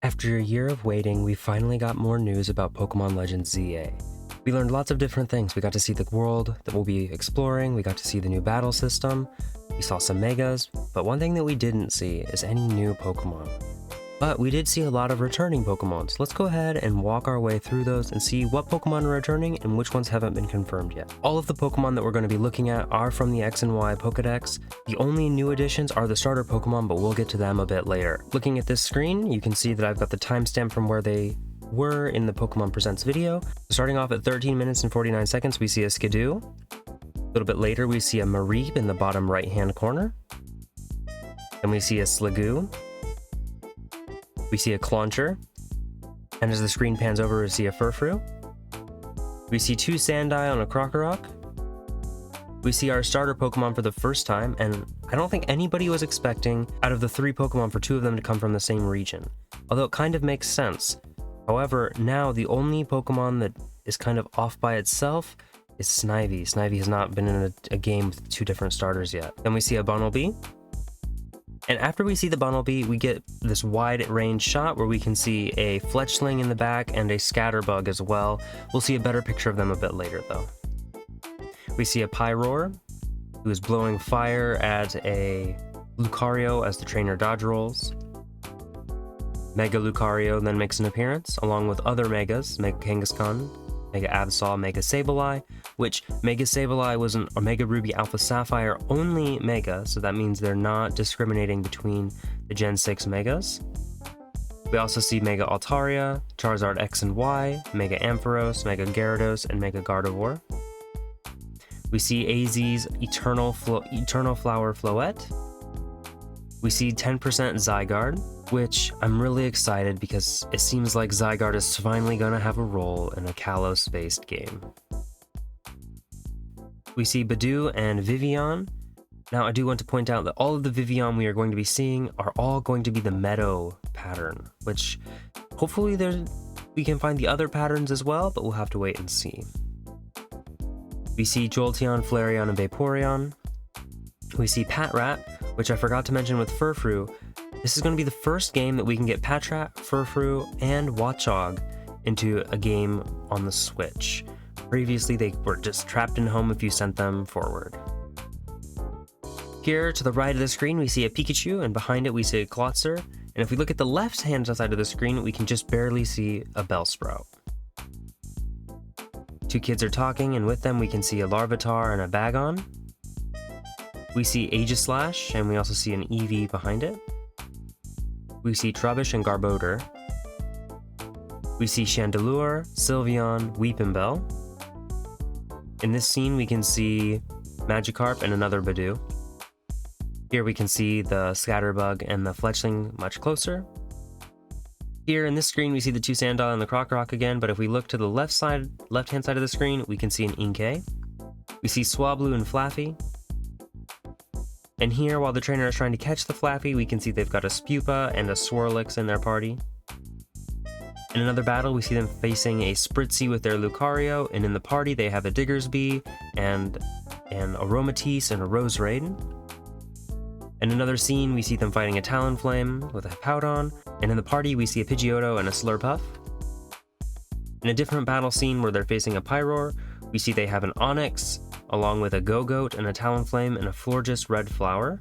After a year of waiting, we finally got more news about Pokemon Legends ZA. We learned lots of different things. We got to see the world that we'll be exploring, we got to see the new battle system, we saw some Megas, but one thing that we didn't see is any new Pokemon. But we did see a lot of returning Pokemon, so let's go ahead and walk our way through those and see what Pokemon are returning and which ones haven't been confirmed yet. All of the Pokemon that we're going to be looking at are from the X and Y Pokedex. The only new additions are the starter Pokemon, but we'll get to them a bit later. Looking at this screen, you can see that I've got the timestamp from where they were in the Pokemon Presents video. Starting off at 13 minutes and 49 seconds, we see a Skidoo. A little bit later, we see a Mareep in the bottom right-hand corner. Then we see a Sliggoo. We see a Clauncher, and as the screen pans over, we see a Furfrou. We see two Sandile and a Krokorok. We see our starter Pokemon for the first time, and I don't think anybody was expecting, out of the three Pokemon, for two of them to come from the same region, although it kind of makes sense. However, now the only Pokemon that is kind of off by itself is Snivy. Snivy has not been in a game with two different starters yet. Then we see a Bunnelby. And after we see the Bunnelby, we get this wide range shot where we can see a Fletchling in the back and a Scatterbug as well. We'll see a better picture of them a bit later though. We see a Pyroar, who is blowing fire at a Lucario as the trainer dodge rolls. Mega Lucario then makes an appearance, along with other Megas, Mega Kangaskhan, Mega Absol, Mega Sableye, which Mega Sableye was a Mega Ruby Alpha Sapphire only Mega, so that means they're not discriminating between the Gen 6 Megas. We also see Mega Altaria, Charizard X and Y, Mega Ampharos, Mega Gyarados, and Mega Gardevoir. We see AZ's Eternal Flower Floette. We see 10% Zygarde, which I'm really excited because it seems like Zygarde is finally going to have a role in a Kalos-based game. We see Budew and Vivillon. Now I do want to point out that all of the Vivillon we are going to be seeing are all going to be the Meadow pattern, which hopefully we can find the other patterns as well, but we'll have to wait and see. We see Jolteon, Flareon, and Vaporeon. We see Patrat, which I forgot to mention with Furfrou. This is going to be the first game that we can get Patrat, Furfrou, and Watchog into a game on the Switch. Previously, they were just trapped in home if you sent them forward. Here, to the right of the screen, we see a Pikachu, and behind it we see a Klotzer. And if we look at the left-hand side of the screen, we can just barely see a Bellsprout. Two kids are talking, and with them we can see a Larvitar and a Bagon. We see Aegislash, and we also see an Eevee behind it. We see Trubbish and Garbodor. We see Chandelure, Sylveon, Weepinbell. In this scene, we can see Magikarp and another Budew. Here we can see the Scatterbug and the Fletchling much closer. Here in this screen, we see the two Sandile and the Krokorok again, but if we look to the left-hand side of the screen, we can see an Inkay. We see Swablu and Flaffy. And here, while the trainer is trying to catch the Flaffy, we can see they've got a Spupa and a Swirlix in their party. In another battle, we see them facing a Spritzee with their Lucario, and in the party they have a Diggersby, and an Aromatisse and a Roserade. In another scene, we see them fighting a Talonflame with a Hippowdon, and in the party we see a Pidgeotto and a Slurpuff. In a different battle scene where they're facing a Pyroar, we see they have an Onix, along with a Go-Goat and a Talonflame and a Florges Red Flower.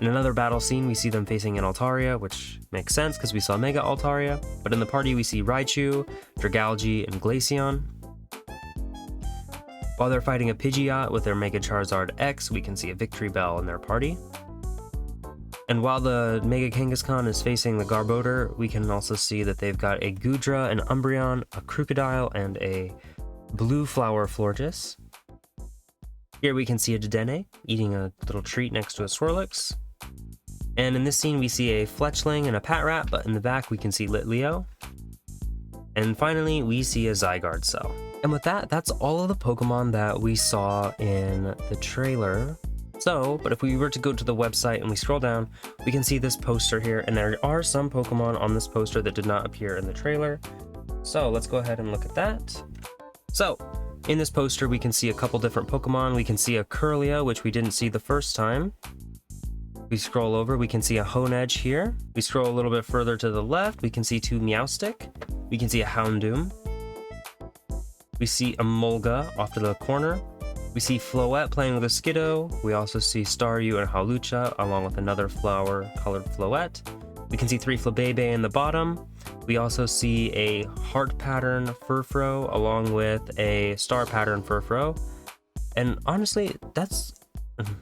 In another battle scene, we see them facing an Altaria, which makes sense because we saw Mega Altaria, but in the party we see Raichu, Dragalge, and Glaceon. While they're fighting a Pidgeot with their Mega Charizard X, we can see a Victory Bell in their party. And while the Mega Kangaskhan is facing the Garbodor, we can also see that they've got a Goodra, an Umbreon, a Crocodile, and a Blue Flower Florges. Here we can see a Dedenne eating a little treat next to a Swirlix. And in this scene we see a Fletchling and a Patrat, but in the back we can see Litleo. And finally we see a Zygarde cell. And with that, that's all of the Pokemon that we saw in the trailer. But if we were to go to the website and we scroll down, we can see this poster here, and there are some Pokemon on this poster that did not appear in the trailer. So let's go ahead and look at that. So in this poster, we can see a couple different Pokemon. We can see a Kirlia, which we didn't see the first time. We scroll over, we can see a Honedge here. We scroll a little bit further to the left, we can see 2 Meowstic. We can see a Houndoom. We see a Molga off to the corner. We see Floette playing with a Skiddo. We also see Staryu and Hawlucha along with another flower-colored Floette. We can see 3 Flabebe in the bottom. We also see a heart pattern Furfrou along with a star pattern Furfrou. And honestly, that's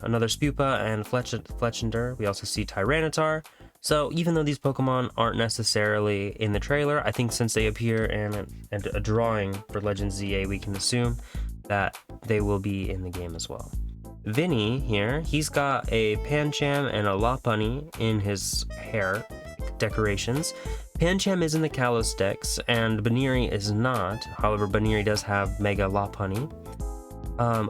another Spupa and Fletchinder. We also see Tyranitar. So even though these Pokemon aren't necessarily in the trailer, I think since they appear in a drawing for Legends ZA, we can assume that they will be in the game as well. Vinny here, he's got a Pancham and a Lopunny in his hair decorations. Pancham is in the Kalos Dex, and Baniri is not. However, Baniri does have Mega Lopunny.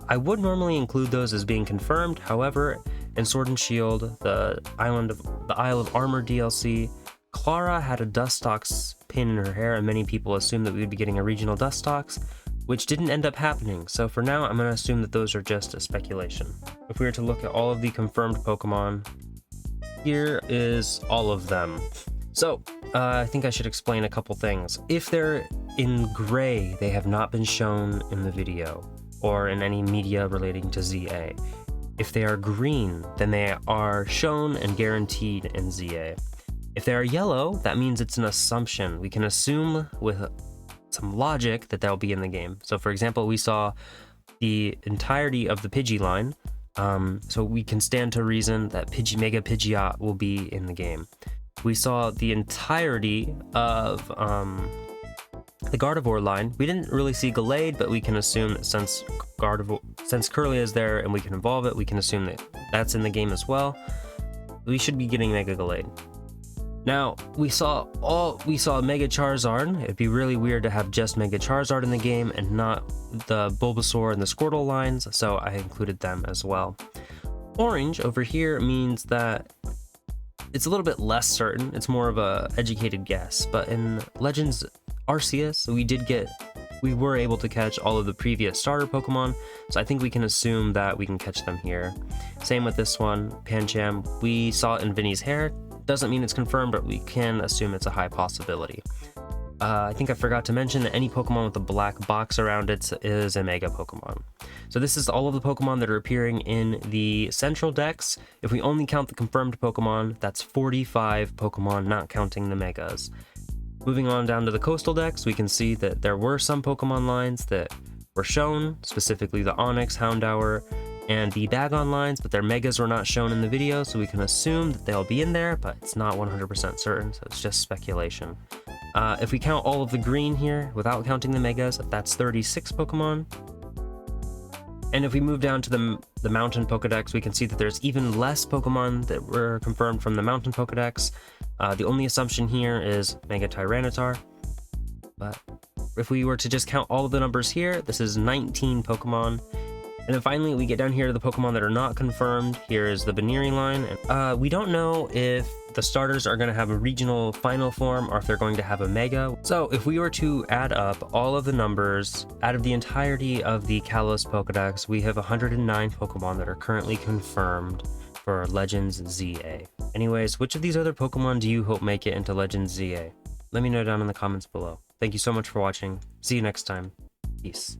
I would normally include those as being confirmed. However, in Sword and Shield, the Isle of Armor DLC, Clara had a Dustox pin in her hair, and many people assumed that we would be getting a regional Dustox, which didn't end up happening. So for now, I'm going to assume that those are just a speculation. If we were to look at all of the confirmed Pokemon, here is all of them. So, I think I should explain a couple things. If they're in gray, they have not been shown in the video or in any media relating to ZA. If they are green, then they are shown and guaranteed in ZA. If they are yellow, that means it's an assumption. We can assume with some logic that they'll be in the game. So for example, we saw the entirety of the Pidgey line, so we can stand to reason that Mega Pidgeot will be in the game. We saw the entirety of the Gardevoir line. We didn't really see Gallade, but we can assume that since Kirlia is there and we can evolve it, we can assume that that's in the game as well. We should be getting Mega Gallade. Now, we saw Mega Charizard. It'd be really weird to have just Mega Charizard in the game and not the Bulbasaur and the Squirtle lines, so I included them as well. Orange over here means that it's a little bit less certain. It's more of a educated guess, but in Legends Arceus, we were able to catch all of the previous starter Pokemon, so I think we can assume that we can catch them here. Same with this one, Pancham. We saw it in Vinny's hair. Doesn't mean it's confirmed, but we can assume it's a high possibility. I think I forgot to mention that any Pokemon with a black box around it is a Mega Pokemon. So this is all of the Pokemon that are appearing in the Central Dex. If we only count the confirmed Pokemon, that's 45 Pokemon, not counting the Megas. Moving on down to the Coastal Dex, we can see that there were some Pokemon lines that were shown, specifically the Onix, Houndour, and the Dagon lines, but their Megas were not shown in the video, so we can assume that they'll be in there, but it's not 100% certain, so it's just speculation. If we count all of the green here, without counting the Megas, that's 36 Pokemon. And if we move down to the Mountain Pokedex, we can see that there's even less Pokemon that were confirmed from the Mountain Pokedex. The only assumption here is Mega Tyranitar, but if we were to just count all of the numbers here, this is 19 Pokemon. And then finally, we get down here to the Pokemon that are not confirmed. Here is the Baniri line. We don't know if the starters are going to have a regional final form or if they're going to have a Mega. So if we were to add up all of the numbers out of the entirety of the Kalos Pokedex, we have 109 Pokemon that are currently confirmed for Legends ZA. Anyways, which of these other Pokemon do you hope make it into Legends ZA? Let me know down in the comments below. Thank you so much for watching. See you next time. Peace.